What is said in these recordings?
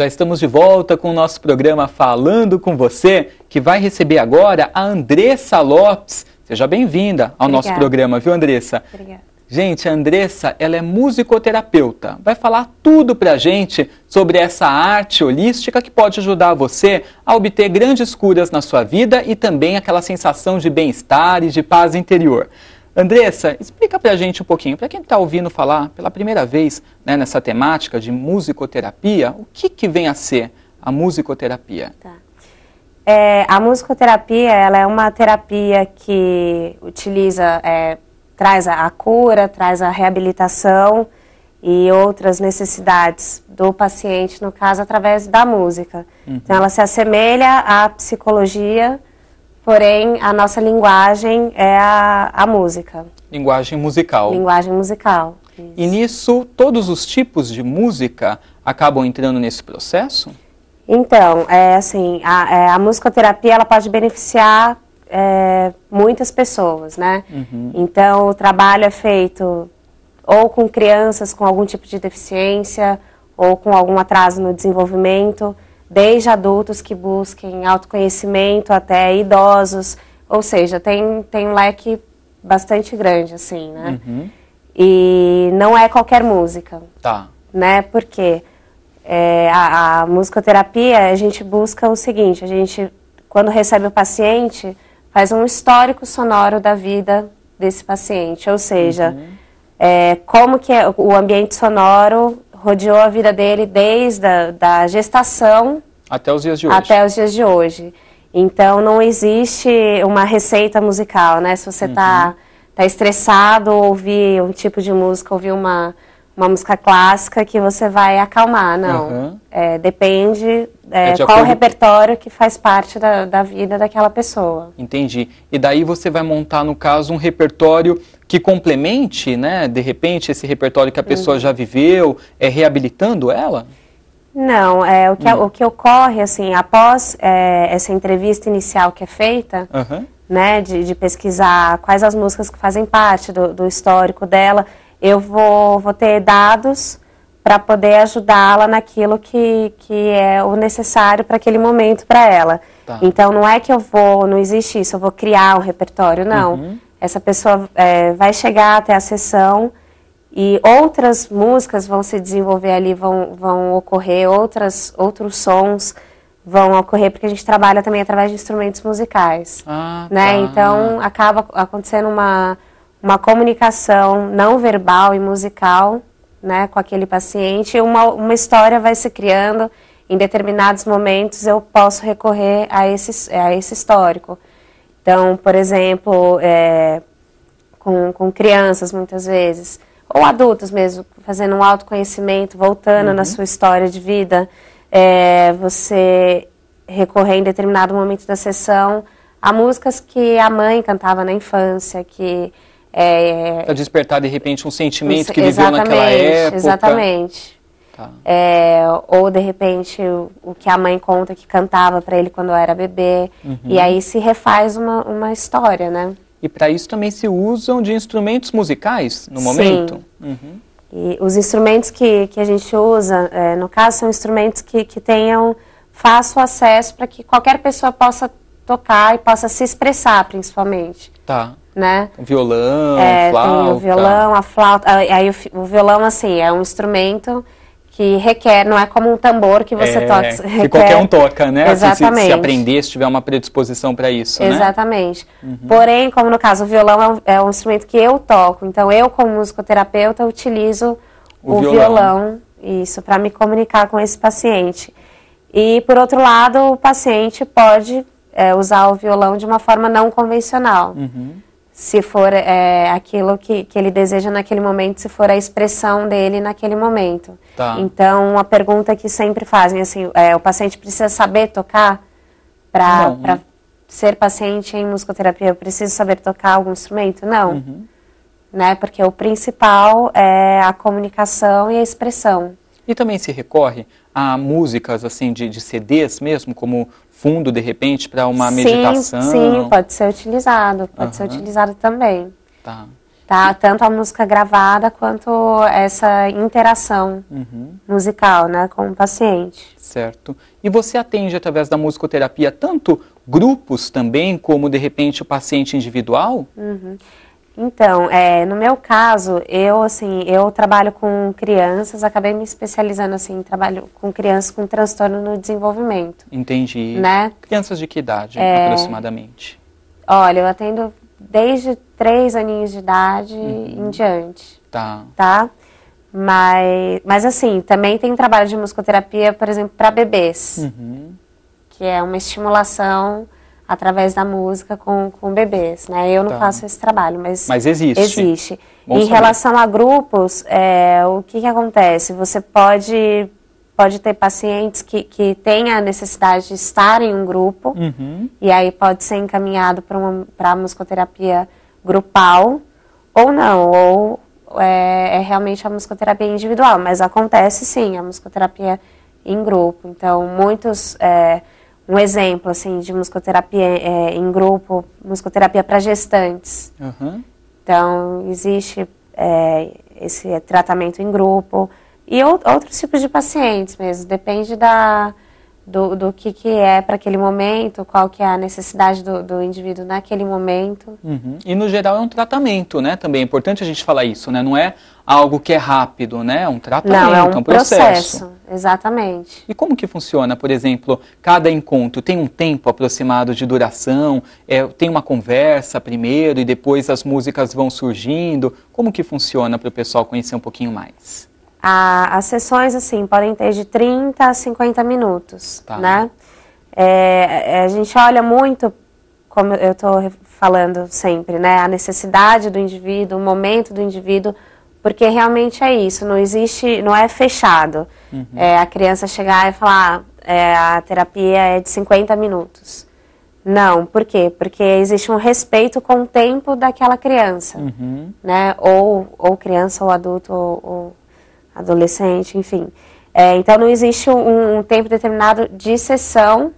Já estamos de volta com o nosso programa Falando com Você, que vai receber agora a Andressa Lopes. Seja bem-vinda ao nosso programa, viu, Andressa? Obrigada. Gente, a Andressa, ela é musicoterapeuta. Vai falar tudo pra gente sobre essa arte holística que pode ajudar você a obter grandes curas na sua vida e também aquela sensação de bem-estar e de paz interior. Andressa, explica pra gente um pouquinho, para quem está ouvindo falar pela primeira vez, né, nessa temática de musicoterapia, o que vem a ser a musicoterapia? Tá. A musicoterapia, ela é uma terapia que utiliza, traz a cura, traz a reabilitação e outras necessidades do paciente, no caso, através da música. Então, ela se assemelha à psicologia, porém, a nossa linguagem é a música. Linguagem musical. Linguagem musical. Isso. E nisso, todos os tipos de música acabam entrando nesse processo? Então, assim, a musicoterapia, ela pode beneficiar muitas pessoas, né? Então, o trabalho é feito ou com crianças com algum tipo de deficiência ou com algum atraso no desenvolvimento, desde adultos que busquem autoconhecimento até idosos, ou seja, tem um leque bastante grande, assim, né? E não é qualquer música, né? Porque a musicoterapia, a gente busca o seguinte, a gente, quando recebe o paciente, faz um histórico sonoro da vida desse paciente, ou seja, como que o ambiente sonoro rodeou a vida dele desde da gestação até os dias de hoje. Até os dias de hoje. Então, não existe uma receita musical, né? Se você tá estressado, ouvir um tipo de música, ouvir uma música clássica que você vai acalmar, não. Depende qual o repertório que faz parte da vida daquela pessoa. Entendi. E daí você vai montar, no caso, um repertório que complemente, né, de repente, esse repertório que a pessoa já viveu, reabilitando ela? Não, o que ocorre, assim, após essa entrevista inicial que é feita, né, de pesquisar quais as músicas que fazem parte do histórico dela, eu vou ter dados para poder ajudá-la naquilo que é o necessário para aquele momento para ela. Então, não é que não existe isso, eu vou criar um repertório, não. Essa pessoa vai chegar até a sessão e outras músicas vão se desenvolver ali, vão ocorrer, outros sons vão ocorrer, porque a gente trabalha também através de instrumentos musicais. Né? Então, acaba acontecendo uma comunicação não verbal e musical, né, com aquele paciente, e uma história vai se criando. Em determinados momentos eu posso recorrer a esse histórico. Então, por exemplo, com crianças muitas vezes, ou adultos mesmo, fazendo um autoconhecimento, voltando na sua história de vida, você recorrer em determinado momento da sessão a músicas que a mãe cantava na infância, que para despertar, de repente, um sentimento que viveu naquela época. Exatamente. Ou, de repente, o que a mãe conta que cantava para ele quando era bebê. E aí se refaz uma história, né? E para isso também se usam de instrumentos musicais no momento? E os instrumentos que a gente usa, no caso, são instrumentos que tenham fácil acesso para que qualquer pessoa possa tocar e possa se expressar, principalmente. Né? O violão, flauta. Tem o violão, a flauta. Aí o violão, assim, é um instrumento que requer, não é como um tambor que você toca. Que qualquer um toca, né? Exatamente. Se aprender, se tiver uma predisposição para isso, Exatamente. Né? Porém, como no caso, o violão é um instrumento que eu toco. Então, eu, como musicoterapeuta, utilizo o violão, isso, para me comunicar com esse paciente. E, por outro lado, o paciente pode usar o violão de uma forma não convencional. Se for aquilo que ele deseja naquele momento, se for a expressão dele naquele momento. Então, uma pergunta que sempre fazem, assim, o paciente precisa saber tocar para ser paciente em musicoterapia? Eu preciso saber tocar algum instrumento? Não. Né? Porque o principal é a comunicação e a expressão. E também se recorre a músicas assim de CDs mesmo, como fundo, de repente, para uma meditação? Sim, pode ser utilizado. Pode ser utilizado também. Tá? Tanto a música gravada quanto essa interação musical, né, com o paciente. Certo. E você atende através da musicoterapia tanto grupos também, como de repente o paciente individual? Então, no meu caso, eu trabalho com crianças, acabei me especializando assim, trabalho com crianças com transtorno no desenvolvimento. Entendi. Né? Crianças de que idade, aproximadamente? Olha, eu atendo desde 3 aninhos de idade em diante. Tá? Mas assim, também tem trabalho de musicoterapia, por exemplo, para bebês. Que é uma estimulação através da música com bebês, né? Eu não faço esse trabalho, mas existe. Existe. Em relação a grupos, o que acontece? Você pode ter pacientes que têm a necessidade de estar em um grupo, e aí pode ser encaminhado para a musicoterapia grupal, ou não, ou é realmente a musicoterapia individual, mas acontece sim, a musicoterapia em grupo. Então, muitos, um exemplo assim, de musicoterapia em grupo, musicoterapia para gestantes. Então, existe esse tratamento em grupo. E outros tipos de pacientes mesmo, depende do que é para aquele momento, qual que é a necessidade do indivíduo naquele momento. E no geral é um tratamento, né? Também é importante a gente falar isso, né? Não é algo que é rápido, né? É um tratamento, não, é um processo. Exatamente. E como que funciona, por exemplo, cada encontro? Tem um tempo aproximado de duração? Tem uma conversa primeiro e depois as músicas vão surgindo? Como que funciona para o pessoal conhecer um pouquinho mais? As sessões, assim, podem ter de 30 a 50 minutos, né? A gente olha muito, como eu estou falando sempre, né? A necessidade do indivíduo, o momento do indivíduo, porque realmente é isso, não é fechado. A criança chegar e falar, a terapia é de 50 minutos. Não, por quê? Porque existe um respeito com o tempo daquela criança, né? Ou criança, ou adulto, ou adolescente, enfim. Então não existe um tempo determinado de sessão,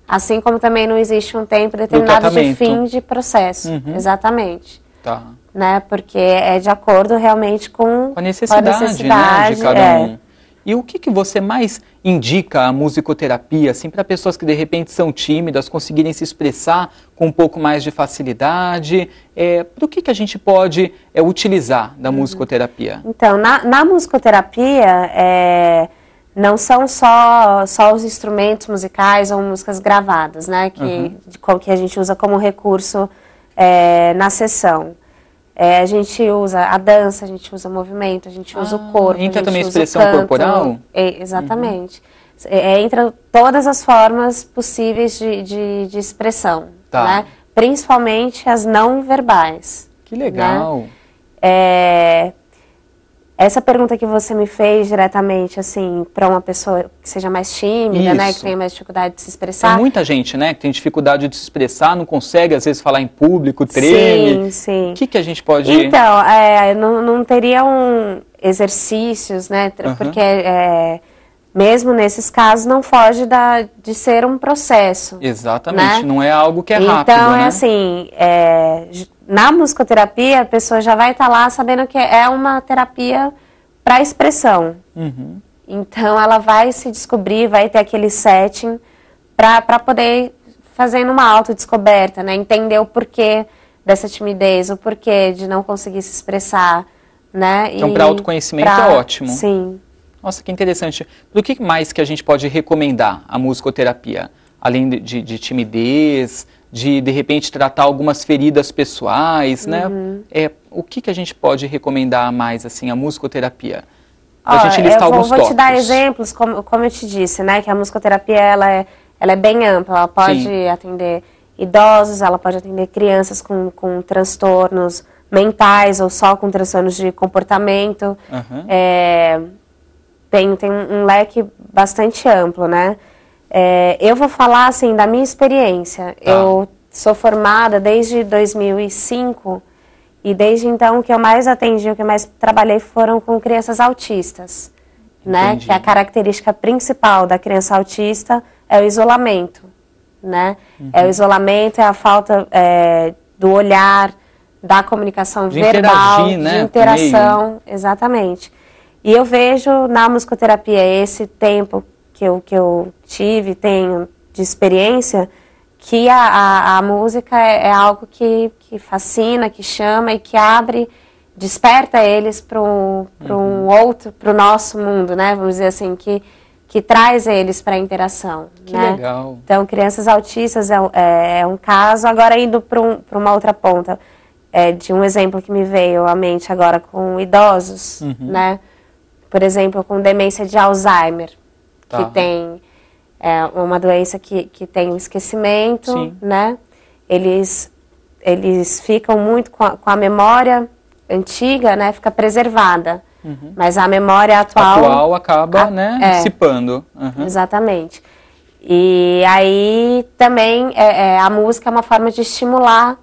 assim como também não existe um tempo determinado de fim de processo. Exatamente. Né? Porque é de acordo realmente com a necessidade, né, de cada um. E o que você mais indica a musicoterapia, assim, para pessoas que de repente são tímidas, conseguirem se expressar com um pouco mais de facilidade? Para o que a gente pode utilizar da musicoterapia? Então, na musicoterapia, não são só os instrumentos musicais ou músicas gravadas, né? Que a gente usa como recurso na sessão. A gente usa a dança, a gente usa o movimento, a gente usa o corpo. Entra também a expressão corporal? Exatamente. Entra todas as formas possíveis de expressão, né? Principalmente as não verbais. Que legal! Né? Essa pergunta que você me fez diretamente, assim, para uma pessoa que seja mais tímida, né, que tenha mais dificuldade de se expressar. Tem muita gente, né, que tem dificuldade de se expressar, não consegue, às vezes, falar em público, treme. Sim. O que a gente pode... Então, não teriam exercícios, né, porque mesmo nesses casos não foge de ser um processo. Exatamente, né? Não é algo que é rápido, então, né? Assim, na musicoterapia, a pessoa já vai estar lá sabendo que é uma terapia para expressão. Então, ela vai se descobrir, vai ter aquele setting para poder fazer uma autodescoberta, né? Entender o porquê dessa timidez, o porquê de não conseguir se expressar, né? Então, para autoconhecimento é ótimo. Sim. Nossa, que interessante. Do que mais que a gente pode recomendar a musicoterapia? Além de timidez, de repente tratar algumas feridas pessoais, né? O que a gente pode recomendar mais, assim, a musicoterapia? Pra gente listar alguns tópicos. Vou te dar exemplos, como eu te disse, né? Que a musicoterapia, ela é bem ampla. Ela pode atender idosos, ela pode atender crianças com transtornos mentais ou só com transtornos de comportamento. Tem um leque bastante amplo, né? Eu vou falar, assim, da minha experiência. Eu sou formada desde 2005 e desde então o que eu mais atendi, o que eu mais trabalhei foram com crianças autistas, né? Que a característica principal da criança autista é o isolamento, né? É o isolamento, é a falta do olhar, da comunicação de verbal, interagir, né, de interação, exatamente. E eu vejo na musicoterapia esse tempo que eu tenho de experiência, que a música é algo que fascina, que chama e que desperta eles para um outro, para o nosso mundo, né? Vamos dizer assim, que traz eles para a interação. Que né? legal. Então, crianças autistas é um caso. Agora, indo para uma outra ponta, de um exemplo que me veio à mente agora com idosos, né? Por exemplo, com demência de Alzheimer, que tem uma doença que tem um esquecimento, Sim. né? Eles ficam muito com a memória antiga, né? Fica preservada. Mas a memória atual acaba dissipando. Exatamente. E aí também a música é uma forma de estimular.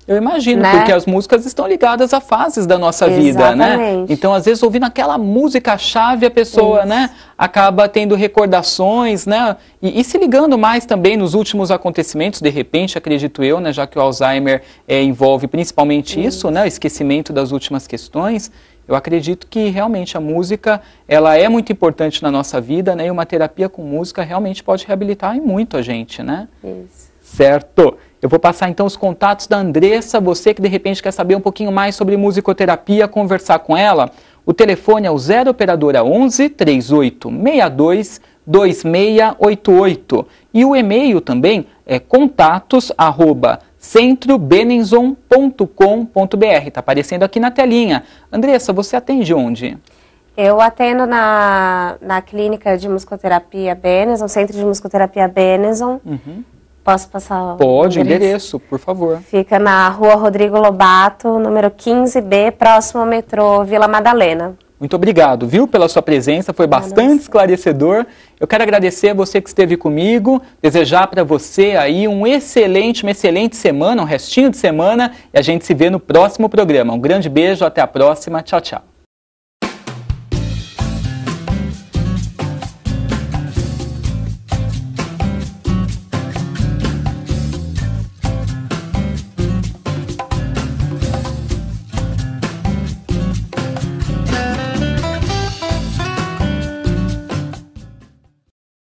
Eu imagino, né? Porque as músicas estão ligadas a fases da nossa vida, né? Então, às vezes, ouvindo aquela música-chave, a pessoa, né, acaba tendo recordações, né? E se ligando mais também nos últimos acontecimentos, de repente, acredito eu, né, já que o Alzheimer envolve principalmente isso, né, o esquecimento das últimas questões. Eu acredito que realmente a música, ela é muito importante na nossa vida, né? E uma terapia com música realmente pode reabilitar muito a gente, né? Isso. Certo. Eu vou passar então os contatos da Andressa, você que de repente quer saber um pouquinho mais sobre musicoterapia, conversar com ela. O telefone é o 0 operadora 11 3862 2688. E o e-mail também é contatos@centrobenenson.com.br. Está aparecendo aqui na telinha. Andressa, você atende onde? Eu atendo na clínica de musicoterapia Benenson, Centro de Musicoterapia Benenson. Posso passar o Pode, endereço, por favor. Fica na Rua Rodrigo Lobato, número 15B, próximo ao metrô Vila Madalena. Muito obrigado, viu, pela sua presença, foi bastante esclarecedor. Eu quero agradecer a você que esteve comigo, desejar para você aí uma excelente semana, um restinho de semana, e a gente se vê no próximo programa. Um grande beijo, até a próxima, tchau, tchau.